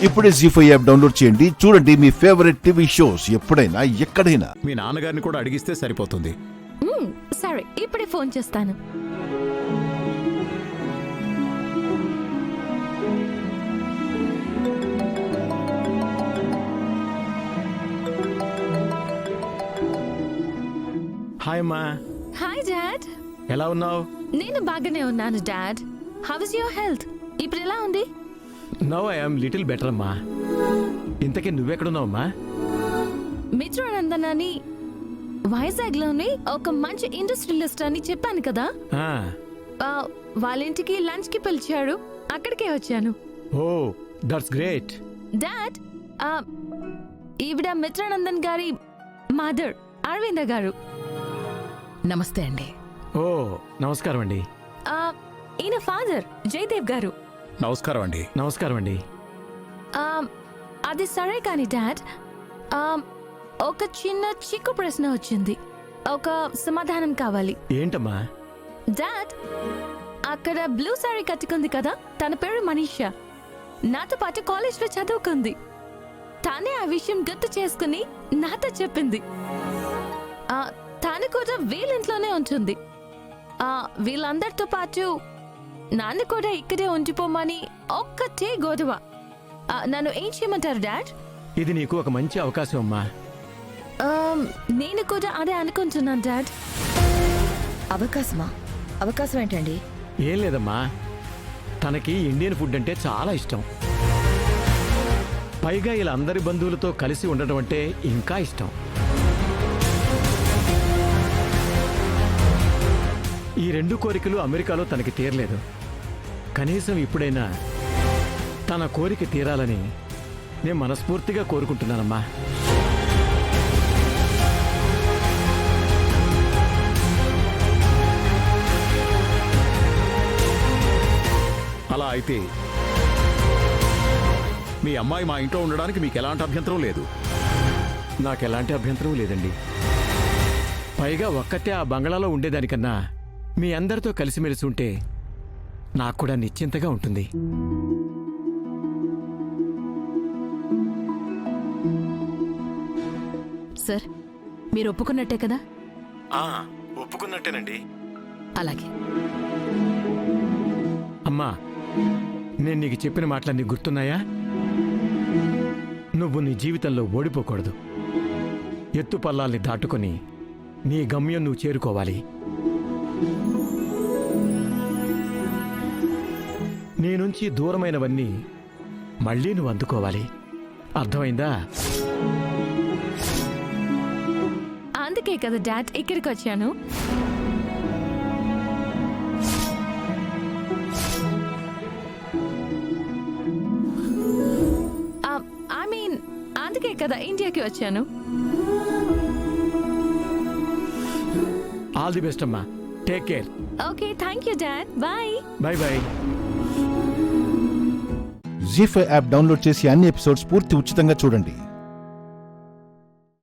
ఇప్పుడే జీ5 app download చేయండి. చూడండి మీ ఫేవరెట్ టీవీ షోస్ ఎప్పుడైనా ఎక్కడైనా. మీ నాన్నగారిని కూడా అడిగిస్తే సరిపోతుంది. సరే, ఇప్పుడే ఫోన్ చేస్తాను. హాయ్ అమ్మా, హాయ్ డాడ్. ఎలా ఉన్నావు? నేను బాగానే ఉన్నాను dad. How is your health? ఇప్పుడు ఎలా ఉంది? నౌ ఐఎమ్ లిటిల్ బెటర్ అమ్మా. ఇంతకీ నువ్వెక్కడున్నావమ్మా? మిత్రానందన్ అని వైజాగ్ లోని ఒక మంచి ఇండస్ట్రియలిస్ట్ అని చెప్పాను కదా, వాళ్ళ ఇంటికి లంచ్ కి పిలిచాడు, అక్కడికే వచ్చాను. ఓ దట్స్ గ్రేట్. డాడ్, ఈవిడ మిత్రానందన్ గారి మదర్ అరవింద గారు. నమస్తే అండి. ఓ నమస్కారం అండి. ఈయన ఫాదర్ జయదేవ్ గారు. నమస్కారం అండి. నమస్కారం అండి. అది సరే కానీ డాడ్, ఒక చిన్న చిక్కు ప్రశ్న వచ్చింది, ఒక సమాధానం కావాలి. ఏంటమ్మా? డాడ్, అక్కడ బ్లూ సారీ కట్టుకుంది కదా, తన పేరు మనీషా. నాతో పాటు కాలేజ్ లో చదువుకుంది. తానే ఆ విషయం గుర్తు చేసుకుని నాతో చెప్పింది. తాను కూడా వీళ్ళింట్లోనే ఉంటుంది. వీళ్ళందరితో పాటు నాన్న కూడా ఇక్కడే ఉండిపోమని ఒక్కటే గొడవ. నన్ను ఏం చేయమంటారు డాడ్? ఇది నీకు ఒక మంచి అవకాశం అమ్మా. నేను కూడా అదే అనుకుంటున్నాను డాడ్. అవకాశమా? అవకాశం ఏంటండి? ఏం లేదమ్మా, తనకి ఇండియన్ ఫుడ్ అంటే చాలా ఇష్టం. పైగా ఇలా అందరి బంధువులతో కలిసి ఉండటం అంటే ఇంకా ఇష్టం. ఈ రెండు కోరికలు అమెరికాలో తనకి తీరలేదు. కనీసం ఇప్పుడైనా తన కోరిక తీరాలని నేను మనస్ఫూర్తిగా కోరుకుంటున్నానమ్మా. అలా అయితే మీ అమ్మాయి మా ఇంట్లో ఉండడానికి మీకు ఎలాంటి అభ్యంతరం లేదు? నాకెలాంటి అభ్యంతరం లేదండి. పైగా ఒక్కతే ఆ బంగళాలో ఉండేదానికన్నా మీ అందరితో కలిసిమెలిసి ఉంటే నాకు కూడా నిశ్చింతగా ఉంటుంది. సార్, మీరు ఒప్పుకున్నట్టే కదా? ఒప్పుకున్నట్టేనండి. అలాగే. అమ్మా, నేను నీకు చెప్పిన మాటలన్నీ గుర్తున్నాయా? నువ్వు నీ జీవితంలో ఓడిపోకూడదు. ఎత్తుపల్లాల్ని దాటుకొని నీ గమ్యం నువ్వు చేరుకోవాలి. నీ నుంచి దూరమైనవన్నీ మళ్ళీ నువ్వు అందుకోవాలి. అర్థమైందా? అందుకే కదా డాడ్ ఇక్కడికి వచ్చాను. అందుకే కదా ఇండియాకి వచ్చాను. ఆల్ ది బెస్ట్ అమ్మా. Take care. Okay, thank you dad. Bye. Bye bye. జీ5 యాప్ డౌన్లోడ్ చేసి అన్ని ఎపిసోడ్స్ పూర్తి ఉచితంగా చూడండి.